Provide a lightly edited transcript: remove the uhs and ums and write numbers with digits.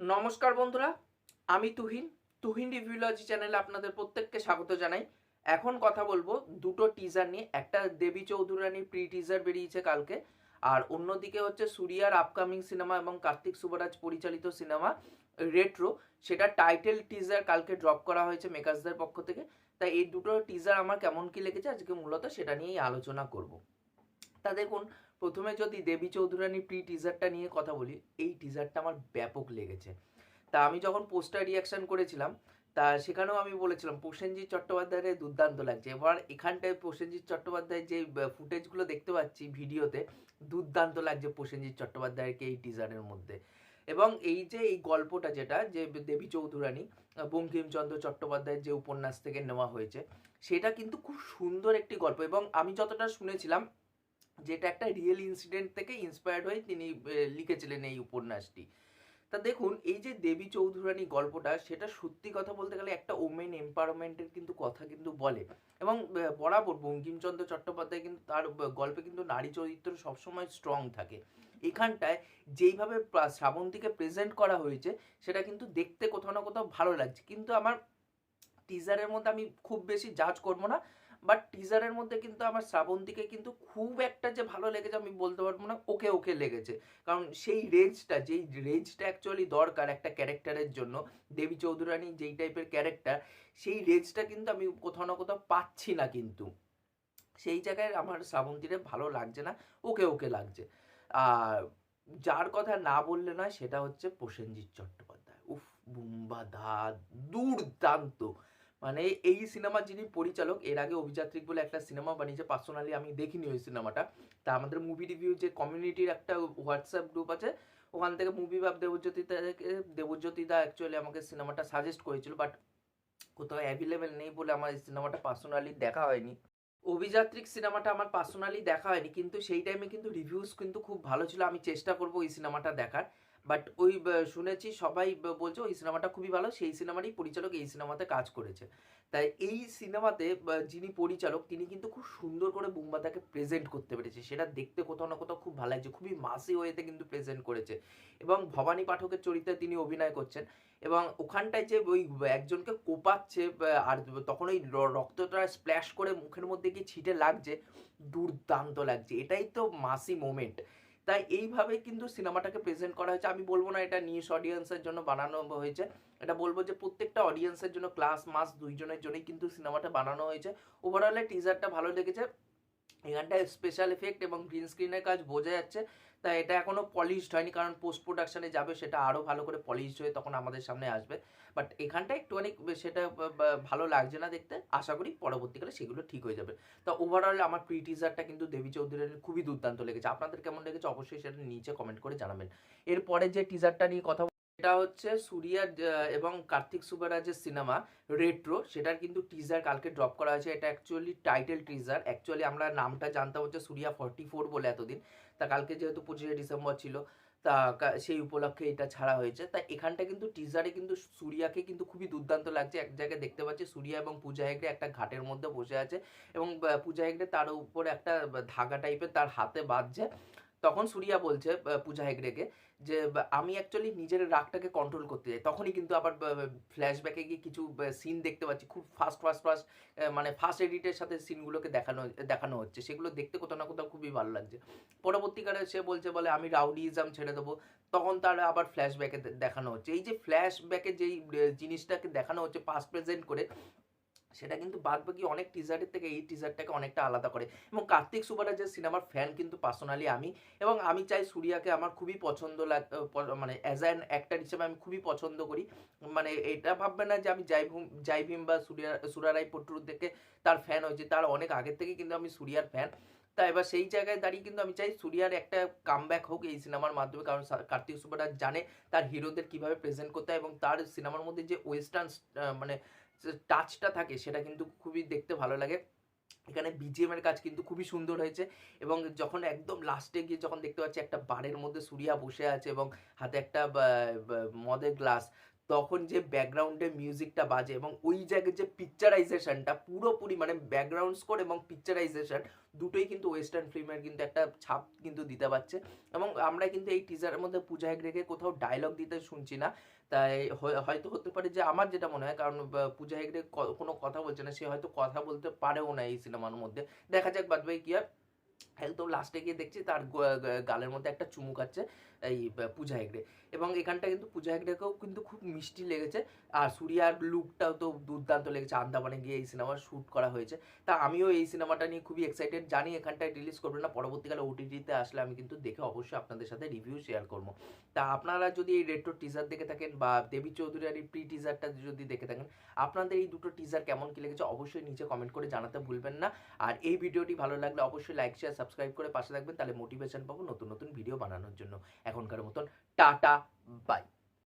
নমস্কার বন্ধুরা, আমি তুহিন রিভিউলজি চ্যানেলে আপনাদের প্রত্যেককে স্বাগত জানাই। এখন কথা বলবো দুটো টিজার নিয়ে। একটা দেবী চৌধুরানীর প্রি টিজার বেরিয়েছে কালকে, আর অন্যদিকে হচ্ছে সূর্যার আপকামিং সিনেমা এবং কার্তিক সুবরাজ পরিচালিত সিনেমা রেট্রো, সেটা টাইটেল টিজার কালকে ড্রপ করা হয়েছে মেকার্সদের পক্ষ থেকে। তাই এই দুটো টিজার আমার কেমন কি লেগেছে আজকে মূলত সেটা নিয়েই আলোচনা করব। তা দেখুন, প্রথমে যদি দেবী চৌধুরানীর প্রি টিজারটা নিয়ে কথা বলি, এই টিজারটা আমার ব্যাপক লেগেছে। তা আমি যখন পোস্টার রিয়াকশন করেছিলাম, তা সেখানেও আমি বলেছিলাম প্রসেনজিৎ চট্টোপাধ্যায়ের দুর্দান্ত লাগছে। এবার এখানটায় প্রসেনজিৎ চট্টোপাধ্যায়ের যে ফুটেজগুলো দেখতে পাচ্ছি ভিডিওতে, দুর্দান্ত লাগছে প্রসেনজিৎ চট্টোপাধ্যায়কে এই টিজারের মধ্যে। এবং এই যে এই গল্পটা যেটা যে দেবী চৌধুরানী বঙ্কিমচন্দ্র চট্টোপাধ্যায়ের যে উপন্যাস থেকে নেওয়া হয়েছে, সেটা কিন্তু খুব সুন্দর একটি গল্প। এবং আমি যতটা শুনেছিলাম, যেটা একটা রিয়েল ইনসিডেন্ট থেকে ইন্সপায়ার্ড হয়ে তিনি লিখেছিলেন এই উপন্যাসটি। তা দেখুন, এই যে দেবী চৌধুরানী গল্পটা, সেটা সত্যি কথা বলতে গেলে একটা ওমেন এম্পাওয়ারমেন্টের কিন্তু কথা কিন্তু বলে। এবং বরাবর বঙ্কিমচন্দ্র চট্টোপাধ্যায় কিন্তু তার গল্পে কিন্তু নারী চরিত্র সবসময় স্ট্রং থাকে। এখানটায় যেইভাবে শ্রাবন্তীকে প্রেজেন্ট করা হয়েছে, সেটা কিন্তু দেখতে কোথাও না কোথাও ভালো লাগছে। কিন্তু আমার টিজারের মধ্যে আমি খুব বেশি জাজ করবো না, বাট টিজারের মধ্যে কিন্তু আমার শ্রাবন্তীকে কিন্তু খুব একটা যে ভালো লেগেছে আমি বলতে পারবো না, ওকে ওকে লেগেছে। কারণ সেই রেঞ্জটা, যেই রেঞ্জটা অ্যাকচুয়ালি দরকার একটা ক্যারেক্টারের জন্য, দেবী চৌধুরানী যেই টাইপের ক্যারেক্টার, সেই রেঞ্জটা কিন্তু আমি কোথাও না কোথাও পাচ্ছি না। কিন্তু সেই জায়গায় আমার শ্রাবন্তীরে ভালো লাগছে না, ওকে ওকে লাগছে। আর যার কথা না বললে নয়, সেটা হচ্ছে প্রসেনজিৎ চট্টোপাধ্যায়। উফ, বুম্বা দা, দুর্দান্ত। মানে এই সিনেমার যিনি পরিচালক, এর আগে অভিযাত্রিক বলে একটা সিনেমা বানিয়েছে, পার্সোনালি আমি দেখিনি ওই সিনেমাটা। তা আমাদের মুভি রিভিউ যে কমিউনিটির একটা হোয়াটসঅ্যাপ গ্রুপ আছে, ওখান থেকে মুভি ভাব দেবজ্যোতিদা অ্যাকচুয়ালি আমাকে সিনেমাটা সাজেস্ট করেছিল, বাট কোথাও অ্যাভেলেবেল নেই বলে আমার এই সিনেমাটা পার্সোনালি দেখা হয়নি। অভিযাত্রিক সিনেমাটা আমার পার্সোনালি দেখা হয়নি, কিন্তু সেই টাইমে কিন্তু রিভিউজ কিন্তু খুব ভালো ছিল। আমি চেষ্টা করব ওই সিনেমাটা দেখার, বাট ওই শুনেছি সবাই বলছে ওই সিনেমাটা খুবই ভালো, সেই সিনেমারই পরিচালক এই সিনেমাতে কাজ করেছে। তাই এই সিনেমাতে যিনি পরিচালক, তিনি কিন্তু খুব সুন্দর করে বুম্বাদাকে প্রেজেন্ট করতে পেরেছে। সেটা দেখতে কোথাও না কোথাও খুব ভালো লাগছে, খুবই মাসি ওয়েতে কিন্তু প্রেজেন্ট করেছে। এবং ভবানী পাঠকের চরিত্রে তিনি অভিনয় করছেন, এবং ওখানটায় যে ওই একজনকে কোপাচ্ছে, আর তখন ওই রক্তটা স্প্ল্যাশ করে মুখের মধ্যে কি ছিটে লাগছে, দুর্দান্ত লাগছে। এটাই তো মাসি মোমেন্ট। তাই এইভাবে কিন্তু সিনেমাটাকে প্রেজেন্ট করা হয়েছে। আমি বলবো না এটা নিউজ অডিয়েন্সের জন্য বানানো হয়েছে, এটা বলবো যে প্রত্যেকটা অডিয়েন্সের জন্য, ক্লাস মাস দুইজনের জন্যই কিন্তু সিনেমাটা বানানো হয়েছে। ওভারঅলে টিজারটা ভালো লেগেছে। এখানটায় স্পেশাল এফেক্ট এবং গ্রিন স্ক্রিনের কাজ বোঝা যাচ্ছে। তাই এটা এখনো পলিশড হয়নি, কারণ পোস্ট প্রোডাকশনে যাবে, সেটা আরও ভালো করে পলিশড হয়ে তখন আমাদের সামনে আসবে। বাট এখানটা একটুখানি সেটা ভালো লাগছে না দেখতে। আশা করি পরবর্তীকালে সেগুলো ঠিক হয়ে যাবে। তো ওভারঅল আমার প্রি টিজারটা কিন্তু দেবী চৌধুরীর খুবই দুর্দান্ত লেগেছে। আপনাদের কেমন লেগেছে অবশ্যই সেটা নিচে কমেন্ট করে জানাবেন। এরপরে যে টিজারটা নিয়ে কথা, এটা হচ্ছে সূর্যা এবং কার্তিক সুব্বারাজের সিনেমা রেট্রো, সেটার কিন্তু টিজার কালকে ড্রপ করা হয়েছে। এটা অ্যাকচুয়ালি টাইটেল টিজার। অ্যাকচুয়ালি আমরা নামটা জানতাম হচ্ছে সূর্যা 44 বলে এতদিন। তা কালকে যেহেতু 25শে ডিসেম্বর ছিল, তা সেই উপলক্ষে এটা ছাড়া হয়েছে। তাই এখানটা কিন্তু টিজারে কিন্তু সূর্যাকে কিন্তু খুবই দুর্দান্ত লাগছে। এক জায়গায় দেখতে পাচ্ছি সূর্যা এবং পূজা হেগড়ে একটা ঘাটের মধ্যে বসে আছে, এবং পূজা হেগড়ে তার উপরে একটা ধাগা টাইপের তার হাতে বাঁধছে। তখন সূর্যা বলছে পূজা হেগড়েকে যে আমি অ্যাকচুয়ালি নিজের রাগটাকে কন্ট্রোল করতে চাই। তখনই কিন্তু আবার ফ্ল্যাশব্যাকে গিয়ে কিছু সিন দেখতে পাচ্ছি, খুব ফাস্ট মানে ফাস্ট এডিটের সাথে সিনগুলোকে দেখানো দেখানো হচ্ছে। সেগুলো দেখতে কোথাও না কোথাও খুবই ভালো লাগছে। পরবর্তীকালে সে বলছে বলে আমি রাউডিজম ছেড়ে দেবো, তখন তার আবার ফ্ল্যাশব্যাকে দেখানো হচ্ছে। এই যে ফ্ল্যাশব্যাকে যেই জিনিসটাকে দেখানো হচ্ছে পাস্ট প্রেজেন্ট করে, সেটা কিন্তু বাদবাকি অনেক টিজারের থেকে এই টিজারটাকে অনেকটা আলাদা করে। এবং কার্তিক সুব্বারাজের সিনেমার ফ্যান কিন্তু পার্সোনালি আমি, এবং আমি চাই সূর্যাকে আমার খুবই পছন্দ মানে অ্যাজ অ্যান অ্যাক্টর হিসেবে আমি খুবই পছন্দ করি। মানে এটা ভাববে না যে আমি জয় ভীম বা সুরারাই পট্টুর থেকে তার ফ্যান হয়েছি, তার অনেক আগের থেকে কিন্তু আমি সূর্যার ফ্যান। তা এবার সেই জায়গায় দাঁড়িয়ে কিন্তু আমি চাই সূর্যার একটা কামব্যাক হোক এই সিনেমার মাধ্যমে, কারণ কার্তিক সুব্বারাজ জানে তার হিরোদের কিভাবে প্রেজেন্ট করতে হয়, এবং তার সিনেমার মধ্যে যে ওয়েস্টার্ন মানে টাচটা থাকে সেটা কিন্তু খুবই দেখতে ভালো লাগে। এখানে বিজিএম এর কাজ কিন্তু খুবই সুন্দর হয়েছে। এবং যখন একদম লাস্টে গিয়ে যখন দেখতে পাচ্ছি একটা বারের মধ্যে সূর্যা বসে আছে এবং হাতে একটা মদের গ্লাস, তখন যে ব্যাকগ্রাউন্ডে মিউজিকটা বাজে এবং ওই জায়গায় যে পিকচারাইজেশনটা পুরোপুরি মানে ব্যাকগ্রাউন্ড স্কোর এবং পিকচারাইজেশন দুটোই কিন্তু ওয়েস্টার্ন ফিল্মের কিন্তু একটা ছাপ কিন্তু দিতে পারছে। এবং আমরা কিন্তু এই টিজারের মধ্যে পূজা হেগড়েকে কোথাও ডায়লগ দিতে শুনছি না। তাই হয়তো হতে পারে যে আমার যেটা মনে হয়, কারণ পূজা হেগড়ে কোনো কথা বলছে না, সে হয়তো কথা বলতে পারেও না এই সিনেমার মধ্যে। দেখা যাক বাদ বাকি কি হয়। একদম লাস্টে গিয়ে দেখছি তার গালের মধ্যে একটা চুমু খাচ্ছে এই পূজা হেগড়ে, এবং এখানটা কিন্তু পূজা হেগড়েকেও কিন্তু খুব মিষ্টি লেগেছে। আর সূর্যার লুকটাও তো দুর্দান্ত লেগেছে, আন্দামানে গিয়ে এই সিনেমার শ্যুট করা হয়েছে। তা আমিও এই সিনেমাটা নিয়ে খুবই এক্সাইটেড, জানি এখানটায় রিলিজ করবে না, পরবর্তীকালে ওটিটিতে আসলে আমি কিন্তু দেখে অবশ্যই আপনাদের সাথে রিভিউ শেয়ার করবো। তা আপনারা যদি এই রেট্রো টিজার দেখে থাকেন বা দেবী চৌধুরী আর এই প্রি টিজারটা যদি দেখে থাকেন, আপনাদের এই দুটো টিজার কেমন কি লেগেছে অবশ্যই নিচে কমেন্ট করে জানাতে ভুলবেন না। আর এই ভিডিওটি ভালো লাগলে অবশ্যই লাইক শেয়ার সাবস্ক্রাইব করে পাশে থাকবেন, তাহলে মোটিভেশন পাবো নতুন নতুন ভিডিও বানানোর জন্য। এখনকার মতন টাটা, বাই।